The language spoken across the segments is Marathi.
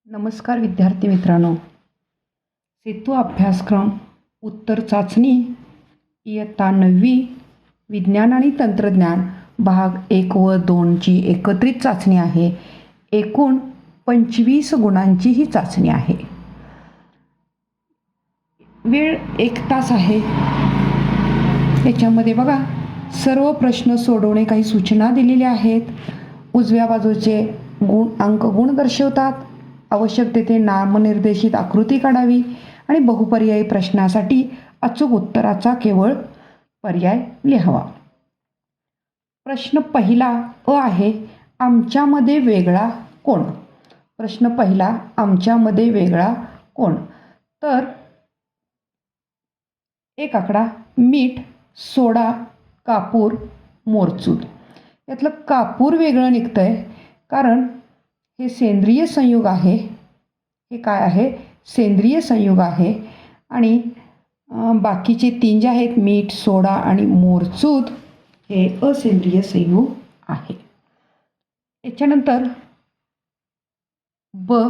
नमस्कार विद्यार्थी मित्रांनो, सेतू अभ्यासक्रम उत्तर चाचणी इयत्ता 9वी विज्ञान आणि तंत्रज्ञान भाग 1 व 2ची एकत्रित चाचणी आहे. एकूण 25 गुणांची ही चाचणी आहे. वेळ 1 तास आहे. याच्यामध्ये बघा सर्व प्रश्न सोडवणे काही सूचना दिलेल्या आहेत. उजव्या बाजूचे अंक गुण दर्शवतात. आवश्यक तेथे नामनिर्देशित आकृती काढावी आणि बहुपर्यायी प्रश्नासाठी अचूक उत्तराचा केवळ पर्याय लिहावा. प्रश्न पहिला अ आहे, आमच्यामध्ये वेगळा कोण? प्रश्न पहिला, आमच्यामध्ये वेगळा कोण? तर एक आकडा, मीठ, सोडा, कापूर, मोरचूद. यातलं कापूर वेगळं निघतंय कारण हे सेंद्रिय संयुग आहे. हे काय आहे? सेंद्रिय संयुग आहे. आणि बाकीचे 3 जे आहेत, मीठ, सोडा आणि मोरचूद, हे असेंद्रिय संयुग आहे. याच्यानंतर ब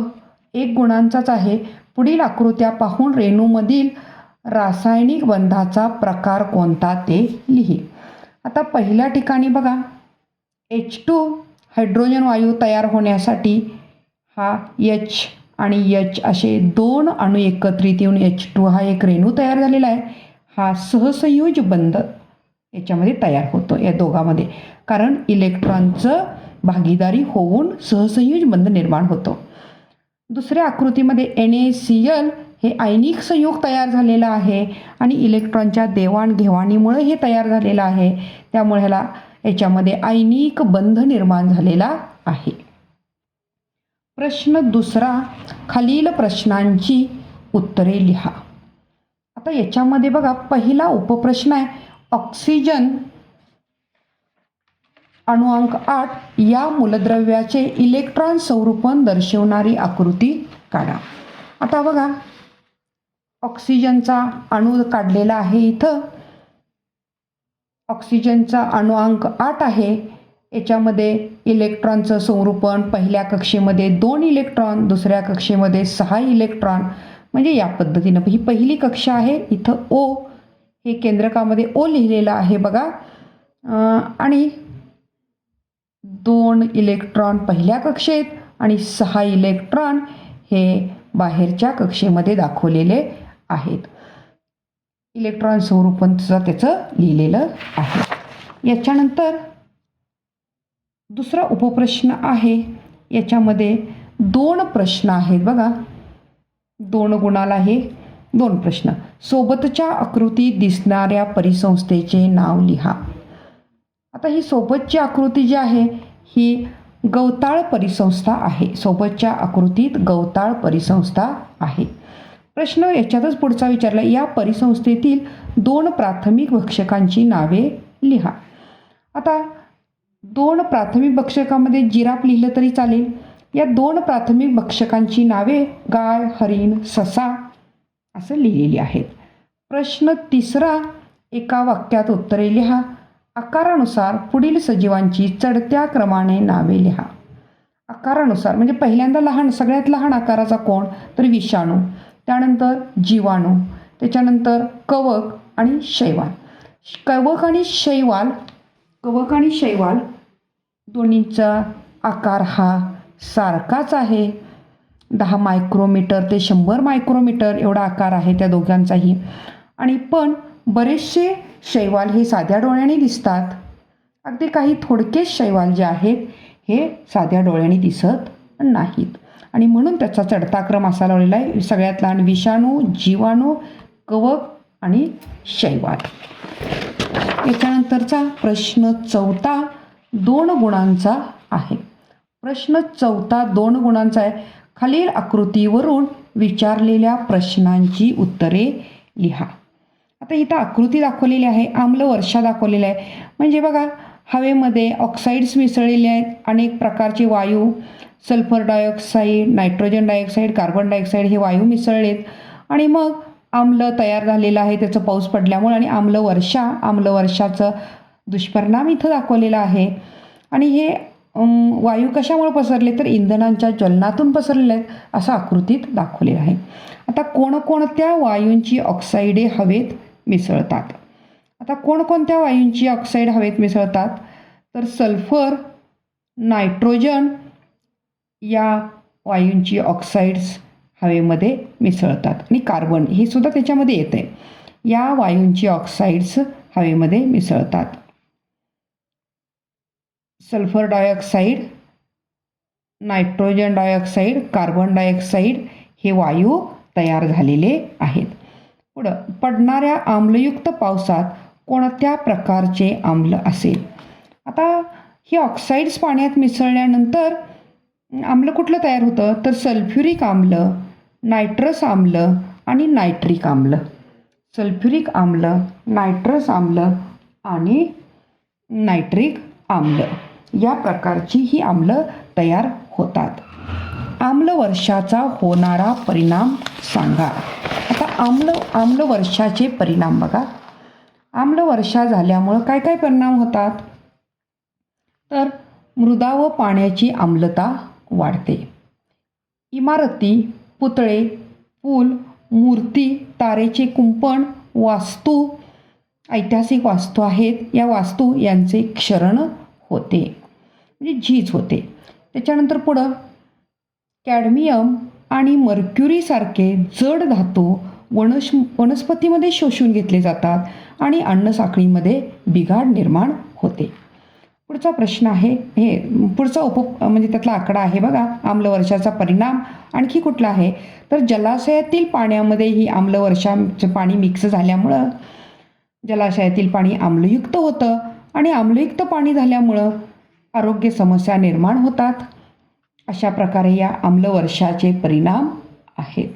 1 गुणांचाच आहे. पुढील आकृत्या पाहून रेणूमधील रासायनिक बंधाचा प्रकार कोणता ते लिही. आता पहिल्या ठिकाणी बघा, H2 हायड्रोजन वायू तयार होण्यासाठी हा H आणि H असे 2 अणू एकत्रित येऊन H2 हा एक रेणू तयार झालेला आहे. हा सहसंयोज बंध याच्यामध्ये तयार होतो या दोघांमध्ये, कारण इलेक्ट्रॉनचं भागीदारी होऊन सहसंयोज बंध निर्माण होतो. दुसऱ्या आकृतीमध्ये NaCl हे आयनिक संयुग तयार झालेलं आहे आणि इलेक्ट्रॉनच्या देवाणघेवाणीमुळे हे तयार झालेलं आहे. त्यामुळे याच्यामध्ये आयनिक बंध निर्माण झालेला आहे. प्रश्न दुसरा, खालील प्रश्नांची उत्तरे लिहा. आता याच्यामध्ये बघा पहिला उपप्रश्न आहे, ऑक्सिजन अणुअंक 8 या मूलद्रव्याचे इलेक्ट्रॉन संरूपण दर्शवणारी आकृती काढा. आता बघा ऑक्सिजनचा अणू काढलेला आहे. इथं ऑक्सिजनचा अणुअंक 8 आहे. याच्यामध्ये इलेक्ट्रॉनचं संरूपण पहिल्या कक्षेमध्ये 2 इलेक्ट्रॉन, दुसऱ्या कक्षेमध्ये 6 इलेक्ट्रॉन, म्हणजे या पद्धतीनं ही पहिली कक्षा आहे. इथं O हे केंद्रकामध्ये O लिहिलेलं आहे बघा. आणि 2 इलेक्ट्रॉन पहिल्या कक्षेत आणि 6 इलेक्ट्रॉन हे बाहेरच्या कक्षेमध्ये दाखवलेले आहेत. इलेक्ट्रॉन संरूपण त्याचं लिहिलेलं आहे. याच्यानंतर दुसरा उपप्रश्न आहे. याच्यामध्ये 2 प्रश्न आहेत बघा. 2 गुणाला हे 2 प्रश्न. सोबतच्या आकृतीत दिसणाऱ्या परिसंस्थेचे नाव लिहा. आता ही सोबतची आकृती जी आहे ही गवताळ परिसंस्था आहे. सोबतच्या आकृतीत गवताळ परिसंस्था आहे. प्रश्न याच्यातच पुढचा विचारला, या परिसंस्थेतील 2 प्राथमिक भक्षकांची नावे लिहा. आता 2 प्राथमिक भक्षकामध्ये जिराफ लिहिलं तरी चालेल. या 2 प्राथमिक भक्षकांची नावे गाय, हरिण, ससा असं लिहिलेली आहेत. प्रश्न तिसरा, एका वाक्यात उत्तरे लिहा. आकारानुसार पुढील सजीवांची चढत्या क्रमाने नावे लिहा. आकारानुसार म्हणजे पहिल्यांदा लहान, सगळ्यात लहान आकाराचा कोण? तर विषाणू, त्यानंतर जीवाणू, त्याच्यानंतर कवक आणि शैवाल. कवक आणि शैवाल दोन्हीचा आकार हा सारखाच आहे. 10 मायक्रोमीटर ते 100 मायक्रोमीटर एवढा आकार आहे त्या दोघांचाही. आणि पण बरेचसे शैवाल हे साध्या डोळ्याने दिसतात. अगदी काही थोडके शैवाल जे आहेत हे साध्या डोळ्याने दिसत नाहीत. आणि म्हणून त्याचा चढता क्रम असा लावलेला आहे. सगळ्यात लहान विषाणू, जीवाणू, कवक आणि शैवाल. याच्यानंतरचा प्रश्न चौथा 2 गुणांचा आहे. प्रश्न चौथा 2 गुणांचा आहे. खालील आकृतीवरून विचारलेल्या प्रश्नांची उत्तरे लिहा. आता इथं आकृती दाखवलेली आहे, आम्ल वर्षा दाखवलेला आहे. म्हणजे बघा हवेमध्ये ऑक्साईड्स मिसळलेले आहेत, अनेक प्रकारचे वायू, sulphur dioxide, nitrogen dioxide, carbon dioxide हे वायू मिसळलेत आणि मग आम्ल तयार झालेलं आहे त्याचं पाऊस पडल्यामुळे. आणि आम्लवर्षाचं दुष्परिणाम इथं दाखवलेला आहे. आणि हे वायू कशामुळे पसरले तर इंधनांच्या ज्वलनातून पसरलेले आहेत असं आकृतीत दाखवलेलं आहे. आता कोणकोणत्या वायूंची ऑक्साईडे हवेत मिसळतात. आता कोणकोणत्या वायूंची ऑक्साईड हवेत मिसळतात तर सल्फर, नायट्रोजन या वायूंची ऑक्साईड्स हवेमध्ये मिसळतात आणि कार्बन हे सुद्धा त्याच्यामध्ये येते. या वायूंची ऑक्साईड्स हवेमध्ये मिसळतात. Sulphur dioxide, nitrogen dioxide, carbon dioxide हे वायू तयार झालेले आहेत. पुढं पडणाऱ्या आम्लयुक्त पावसात कोणत्या प्रकारचे आम्ल असेल. आता ही ऑक्साईड्स पाण्यात मिसळल्यानंतर आम्ल कुठलं तयार होतं तर सल्फ्युरिक आम्ल, नायट्रस आम्ल आणि नायट्रिक आम्ल. सल्फ्युरिक आम्ल, नायट्रस आम्ल आणि नायट्रिक आम्ल या प्रकारची ही आम्ल तयार होतात. आम्लवर्षाचा होणारा परिणाम सांगा. आता आम्लवर्षाचे परिणाम बघा. आम्लवर्षा झाल्यामुळं काय काय परिणाम होतात तर मृदा व पाण्याची आम्लता वाढते. इमारती, पुतळे, पूल, मूर्ती, तारेचे कुंपण, वास्तू, ऐतिहासिक वास्तू आहेत या वास्तू यांचे क्षरण होते म्हणजे झीज होते. त्याच्यानंतर पुढं कॅडमियम आणि मर्क्युरीसारखे जड धातू वनस्पतीमध्ये शोषून घेतले जातात आणि अन्नसाखळीमध्ये बिघाड निर्माण होते. पुढचा प्रश्न आहे पुढचा म्हणजे त्यातला आकडा आहे बघा. आम्लवर्षाचा परिणाम आणखी कुठला आहे तर जलाशयातील पाण्यामध्ये ही आम्लवर्षाचं पाणी मिक्स झाल्यामुळं जलाशयातील पाणी आम्लयुक्त होतं आणि आम्लयुक्त पाणी झाल्यामुळं आरोग्य समस्या निर्माण होतात. अशा प्रकारे या आम्लवर्षाचे परिणाम आहेत.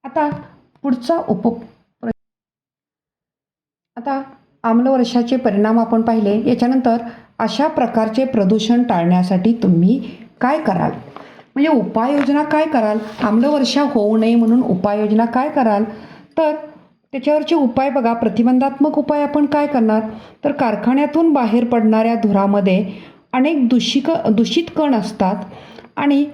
आता पुढचा आता आम्लवर्षाचे परिणाम आपण पाहिले. याच्यानंतर अशा प्रकारचे प्रदूषण टाळण्यासाठी तुम्ही काय कराल म्हणजे उपाययोजना काय कराल. आम्लवर्षा होऊ नये म्हणून उपाययोजना काय कराल तर त्याच्यावरचे उपाय बघा. प्रतिबंधात्मक उपाय आपण काय करणार तर कारखान्यातून बाहेर पडणाऱ्या धुरामध्ये अनेक दूषित कण असतात आणि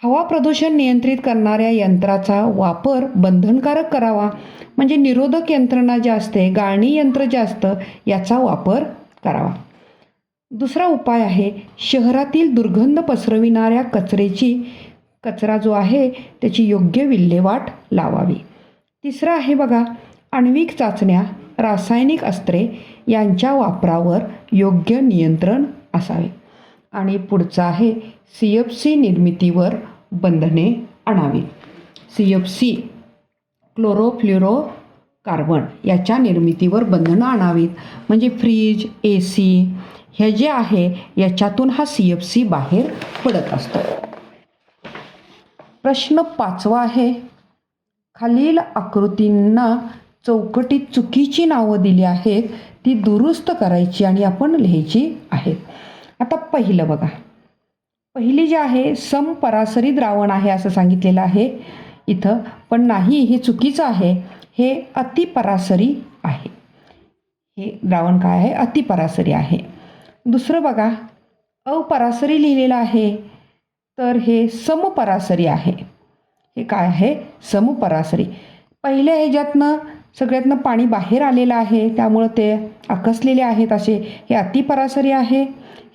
हवा प्रदूषण नियंत्रित करणाऱ्या यंत्राचा वापर बंधनकारक करावा. म्हणजे निरोधक यंत्रणा जी असते, गाळणी यंत्र जे असतं याचा वापर करावा. दुसरा उपाय आहे शहरातील दुर्गंध पसरविणाऱ्या कचरा जो आहे त्याची योग्य विल्हेवाट लावावी. तिसरा आहे बघा आण्विक चाचण्या, रासायनिक अस्त्रे यांच्या वापरावर योग्य नियंत्रण असावे. आणि पुढचा आहे CFC निर्मितीवर बंधने आणावी. CFC क्लोरोफ्लोरो कार्बन याच्या निर्मितीवर बंधनं आणावीत. म्हणजे फ्रीज, AC हे जे आहे याच्यातून हा CFC बाहेर पडत असतो. प्रश्न 5वा आहे खालील आकृतींना चौकटीत चुकीची नावं दिली आहेत ती दुरुस्त करायची आणि आपण लिहायची आहेत. आता पहिलं बघा. पहिली जी आहे समपरासरी द्रावण आहे असं सांगितलेलं आहे इथं, पण नाही हे चुकीचं आहे. हे अतिपरासरी आहे. हे द्रावण काय आहे अतिपरासरी आहे. दुसरं बघा अपरासरी लिहिलेलं आहे तर हे समपरासरी आहे. हे काय आहे समपरासरी. पहिल्या ह्याच्यातनं सगळ्यातनं पाणी बाहेर आलेलं आहे त्यामुळं ते आकसलेले आहेत असे. हे अतिपरासरी आहे,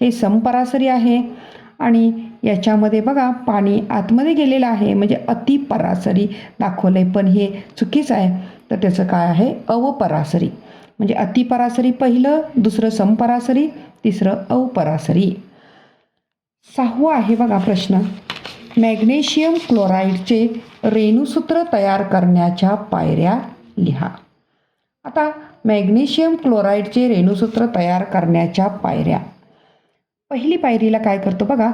हे समपरासरी आहे आणि याच्यामध्ये बघा पाणी आतमध्ये गेलेलं आहे म्हणजे अतिपरासरी दाखवलं आहे, पण हे चुकीचं आहे. तर त्याचं काय आहे अवपरासरी. म्हणजे अतिपरासरी पहिलं, दुसरं समपरासरी, तिसरं अपरासरी. 6वा आहे बघा प्रश्न मॅग्नेशियम क्लोराईडचे रेणुसूत्र तयार करण्याच्या पायऱ्या लिहा. आता मॅग्नेशियम क्लोराईडचे रेणुसूत्र तयार करण्याच्या पायऱ्या. पहिली पायरीला काय करतो बघा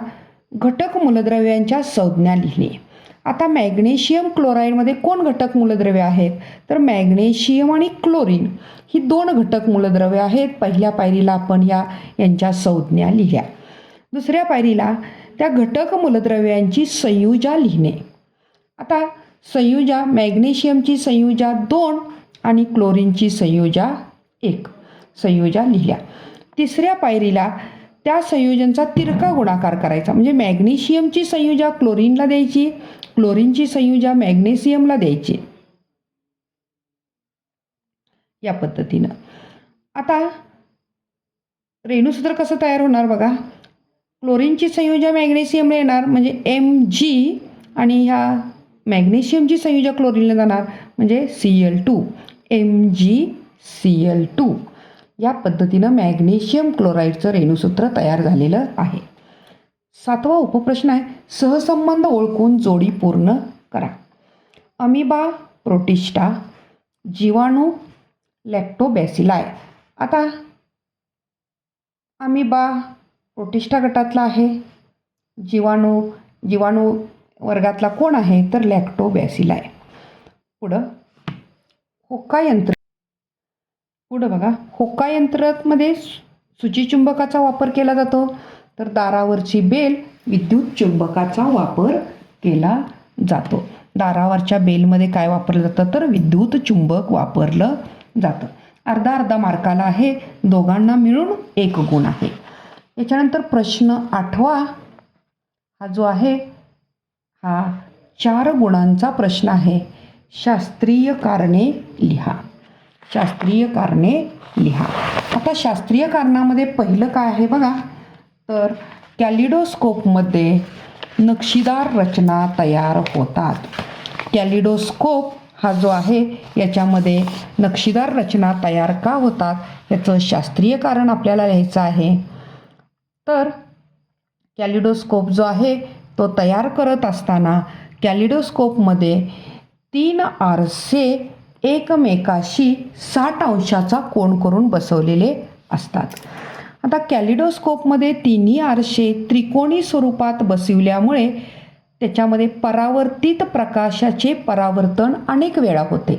घटक मूलद्रव्यांच्या संज्ञा लिहिणे. आता मॅग्नेशियम क्लोराईडमध्ये कोण घटक मूलद्रव्य आहेत तर मॅग्नेशियम आणि क्लोरीन ही 2 घटक मूलद्रव्य आहेत. पहिल्या पायरीला आपण यांच्या संज्ञा लिहिल्या. दुसऱ्या पायरीला त्या घटक मूलद्रव्यांची संयुजा लिहिणे. आता संयुजा मॅग्नेशियमची संयुजा 2 आणि क्लोरीनची संयुजा 1 संयुजा लिहिल्या. तिसऱ्या पायरीला त्या संयोजनचा तिरका गुणाकार करायचा. म्हणजे मॅग्नेशियमची संयुजा क्लोरीनला द्यायची, क्लोरीनची संयुजा मॅग्नेशियमला द्यायची, या पद्धतीनं. आता रेणूसूत्र कसं तयार होणार बघा. क्लोरीनची संयुजा मॅग्नेशियमला येणार म्हणजे Mg, आणि ह्या मॅग्नेशियमची संयुजा क्लोरीनला जाणार म्हणजे Cl2, MgCl2. या पद्धतीनं मॅग्नेशियम क्लोराईडचं रेणूसूत्र तयार झालेलं आहे. 7वा उपप्रश्न आहे, सहसंबंध ओळखून जोडी पूर्ण करा. अमिबा प्रोटिस्टा, जीवाणू लॅक्टोबॅसिलाई. आता अमिबा प्रोटिस्टा गटातला आहे, जीवाणू वर्गातला कोण आहे तर लॅक्टोबॅसिलाई. पुढं होका यंत्र. पुढं बघा, होका यंत्रामध्ये सूचीचुंबकाचा वापर केला जातो, तर दारावरची बेल विद्युत चुंबकाचा वापर केला जातो. दारावरच्या बेलमध्ये काय वापरलं जातं तर विद्युत चुंबक वापरलं जातं. अर्धा अर्धा मार्काला आहे, दोघांना मिळून 1 गुण आहे. याच्यानंतर प्रश्न 8वा हा जो आहे हा 4 गुणांचा प्रश्न आहे. शास्त्रीय कारणे लिहा. शास्त्रीय कारणे लिहा. आता शास्त्रीय कारणामध्ये पहिलं काय आहे बघा, तर कॅलिडोस्कोपमध्ये नक्षीदार रचना तयार होतात. कॅलिडोस्कोप हा जो आहे याच्यामध्ये नक्षीदार रचना तयार का होतात याचं शास्त्रीय कारण आपल्याला लिहायचं आहे. तर कॅलिडोस्कोप जो आहे तो तयार करत असताना कॅलिडोस्कोपमध्ये 3 आरसे एकमेकाशी 60 अंशाचा कोन करून बसवलेले असतात. आता कॅलिडोस्कोपमध्ये तिन्ही आरसे त्रिकोणी स्वरूपात बसविल्यामुळे त्याच्यामध्ये परावर्तित प्रकाशाचे परावर्तन अनेक वेळा होते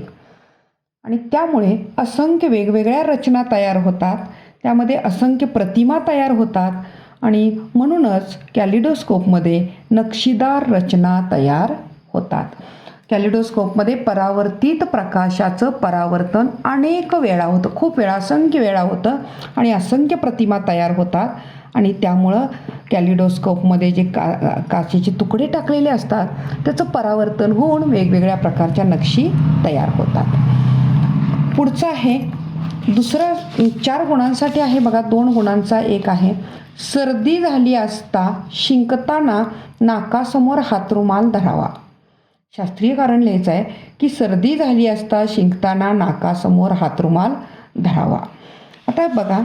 आणि त्यामुळे असंख्य वेगवेगळ्या रचना तयार होतात, त्यामध्ये असंख्य प्रतिमा तयार होतात आणि म्हणूनच कॅलिडोस्कोपमध्ये नक्षीदार रचना तयार होतात. कॅलिडोस्कोपमध्ये परावर्तित प्रकाशाचं परावर्तन अनेक वेळा होतं, खूप वेळा, असंख्य वेळा होतं आणि असंख्य प्रतिमा तयार होतात आणि त्यामुळं कॅलिडोस्कोपमध्ये जे काचेचे तुकडे टाकलेले असतात त्याचं परावर्तन होऊन वेगवेगळ्या प्रकारच्या नक्षी तयार होतात. पुढचं आहे दुसरं 4 गुणांसाठी आहे बघा, 2 गुणांचा एक आहे. सर्दी झाली असता शिंकताना नाकासमोर हातरुमाल धरावा. शास्त्रीय कारण लिहायचं आहे की सर्दी झाली असता शिंकताना नाकासमोर हातरुमाल धरावा. आता बघा,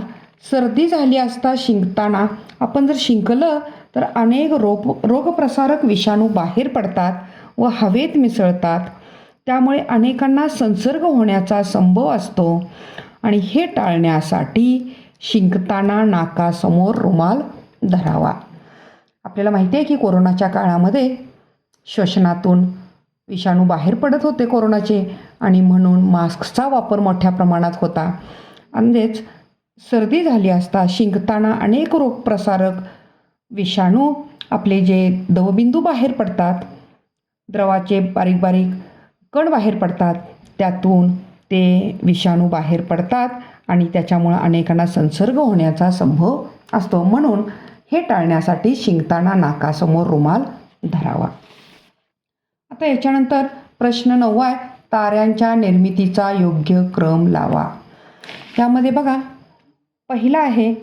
सर्दी झाली असता शिंकताना आपण जर शिंकलं तर अनेक रोगप्रसारक विषाणू बाहेर पडतात व हवेत मिसळतात, त्यामुळे अनेकांना संसर्ग होण्याचा संभव असतो आणि हे टाळण्यासाठी शिंकताना नाकासमोर रुमाल धरावा. आपल्याला माहिती आहे की कोरोनाच्या काळामध्ये श्वसनातून विषाणू बाहेर पडत होते कोरोनाचे आणि म्हणून मास्कचा वापर मोठ्या प्रमाणात होता. म्हणजेच सर्दी झाली असता शिंकताना अनेक रोगप्रसारक विषाणू आपले जे दवबिंदू बाहेर पडतात, द्रवाचे बारीक बारीक कण बाहेर पडतात, त्यातून ते विषाणू बाहेर पडतात आणि त्याच्यामुळं अनेकांना संसर्ग होण्याचा संभव असतो. म्हणून हे टाळण्यासाठी शिंकताना नाकासमोर रुमाल धरावा. आता याच्यानंतर प्रश्न 9 आहे, ताऱ्यांच्या निर्मितीचा योग्य क्रम लावा. यामध्ये बघा, पहिला आहे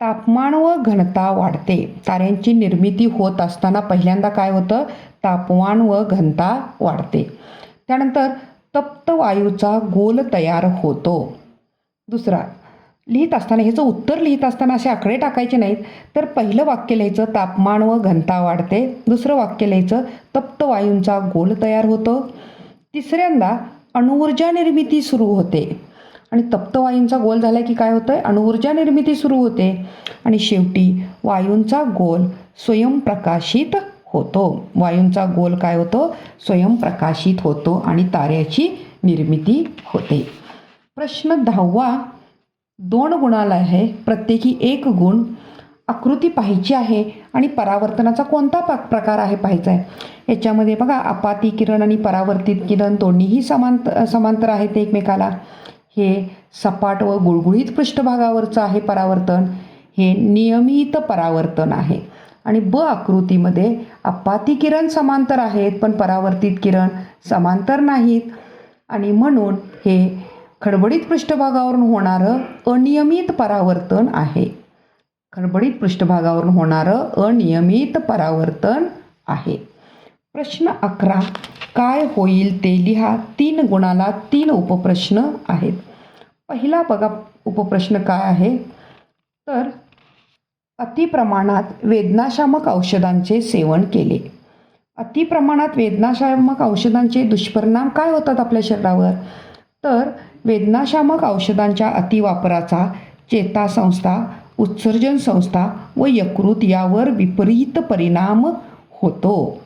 तापमान व घनता वाढते. ताऱ्यांची निर्मिती होत असताना पहिल्यांदा काय होतं, तापमान व घनता वाढते. त्यानंतर तप्त वायूचा गोल तयार होतो. दुसरा, लिहित असताना ह्याचं उत्तर लिहित असताना असे आकडे टाकायचे नाहीत, तर पहिलं वाक्य लिहायचं तापमान व घनता वाढते, दुसरं वाक्य लिहायचं तप्त वायूंचा गोल तयार होतो, तिसऱ्यांदा अणुऊर्जा निर्मिती सुरू होते आणि तप्त वायूंचा गोल झाला की काय होतं, अणुऊर्जा निर्मिती सुरू होते आणि शेवटी वायूंचा गोल स्वयंप्रकाशित होतो. वायूंचा गोल काय होतो, स्वयंप्रकाशित होतो आणि ताऱ्याची निर्मिती होते. प्रश्न 10वा 2 गुणाला आहे, प्रत्येकी 1 गुण. आकृती पाहायची आहे आणि परावर्तनाचा कोणता प्रकार आहे पाहायचा आहे. याच्यामध्ये बघा, आपाती किरण आणि परावर्तित किरण दोन्हीही समांतर आहेत एकमेकाला. हे सपाट व गुळगुळीत पृष्ठभागावरचं आहे परावर्तन. हे नियमित परावर्तन आहे. आणि ब आकृतीमध्ये अपाती किरण समांतर आहेत पण परावर्तित किरण समांतर नाहीत आणि म्हणून हे खडबडीत पृष्ठभागावरून होणारं अनियमित परावर्तन आहे. खडबडीत पृष्ठभागावरून होणारं अनियमित परावर्तन आहे. प्रश्न 11, काय होईल ते लिहा. 3 गुणाला 3 उपप्रश्न आहेत. पहिला बघा उपप्रश्न काय आहे तर अतिप्रमाणात वेदनाशामक औषधांचे सेवन केले. अतिप्रमाणात वेदनाशामक औषधांचे दुष्परिणाम काय होतात आपल्या शरीरावर तर वेदनाशामक औषधांच्या अतिवापराचा चेतासंस्था, उत्सर्जन संस्था व यकृत यावर विपरीत परिणाम होतो.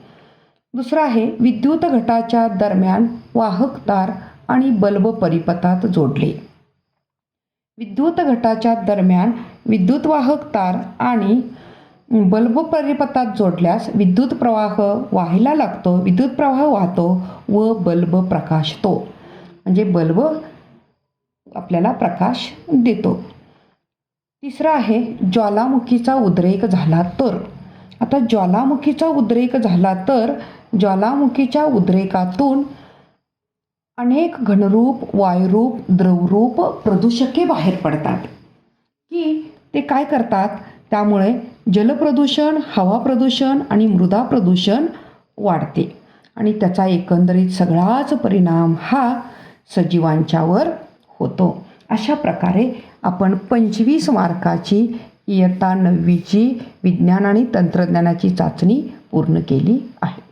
दुसरा आहे विद्युत घटाच्या दरम्यान वाहक तार आणि बल्ब परिपथात जोडले. विद्युत घटाच्या दरम्यान विद्युतवाहक तार आणि बल्ब परिपथात जोडल्यास विद्युत प्रवाह वाहायला लागतो, विद्युत प्रवाह वाहतो व बल्ब प्रकाशतो. म्हणजे बल्ब आपल्याला प्रकाश देतो. तिसरा आहे ज्वालामुखीचा उद्रेक झाला तर. आता ज्वालामुखीचा उद्रेक झाला तर ज्वालामुखीच्या उद्रेकातून अनेक घनरूप, वायुरूप, द्रवरूप प्रदूषके बाहेर पडतात की ते काय करतात त्यामुळे जलप्रदूषण, हवा प्रदूषण आणि मृदा प्रदूषण वाढते आणि त्याचा एकंदरीत सगळाच परिणाम हा सजीवांच्यावर होतो. अशा प्रकारे आपण 25 मार्काची इयत्ता 9वीची विज्ञान आणि तंत्रज्ञानाची चाचणी पूर्ण केली आहे.